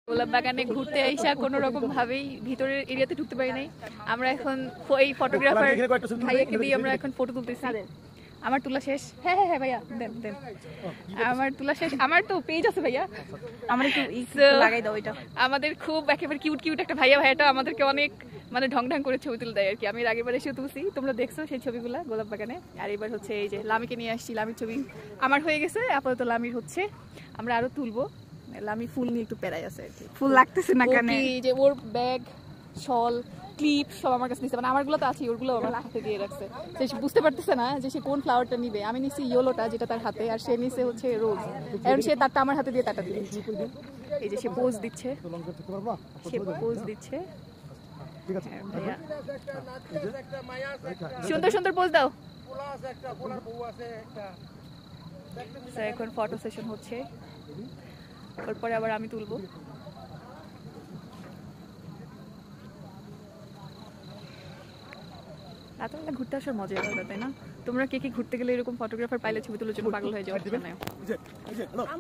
গোলাপ বাগানে ঘুরতে আইসা কোনো রকম ভাবেই ভিতরের এরিয়াতে ঢুকতে পারি নাই। আমরা এখন এই ফটোগ্রাফার ভাইয়াকে দিয়ে আমরা এখন ফটো তুলতেছি। আমার তোলা শেষ। হ্যাঁ হ্যাঁ হ্যাঁ ভাইয়া দেন দেন। আমার তোলা শেষ। আমার তো পেজ আছে ভাইয়া, আমার একটু লাগাই দাও এটা। আমাদের খুব একেবারে কিউট কিউট একটা ভাইয়াটা আমাদেরকে অনেক মানে ঢং ঢং করে ছবি তুলে দেয় আর কি। আমি আগের বার এসেও তুলছি, তোমরা দেখছো সেই ছবিগুলা গোলাপ বাগানে। আর এবার হচ্ছে এই যে লামিকে নিয়ে আসছি, লামির ছবি আমার হয়ে গেছে, আপাতত লামির হচ্ছে। আমরা আরো তুলবো। লামি ফুল নিয়ে একটু প্যারাই আছে আর কি। ফুল লাগতেছে না কেন? যে ওর ব্যাগ শল ক্লিপ সব আমার কাছে নিচ্ছে, মানে আমারগুলো তো আছে, ওরগুলো আমার হাতে দিয়ে রাখছে। সে বুঝতে পারতেছে না যে সে কোন ফ্লাওয়ারটা নিবে। আমি নিছি ইয়েলোটা যেটা তার হাতে, আর সে নিছে হচ্ছে রোজ। এখন সে তারটা আমার হাতে দিয়ে তারটা দিচ্ছে। এই যে সে পোজ দিচ্ছে, সে পোজ দিচ্ছে। সুন্দর সুন্দর পোজ দাও। এখন ফটো সেশন হচ্ছে, তারপরে আবার আমি তুলবো। রাতবেলা ঘুরতে আসার মজা আলাদা, তাই না? তোমরা কে কে ঘুরতে গেলে এরকম ফটোগ্রাফার পাইলে ছবি তোলার জন্য পাগল হয়ে যাও?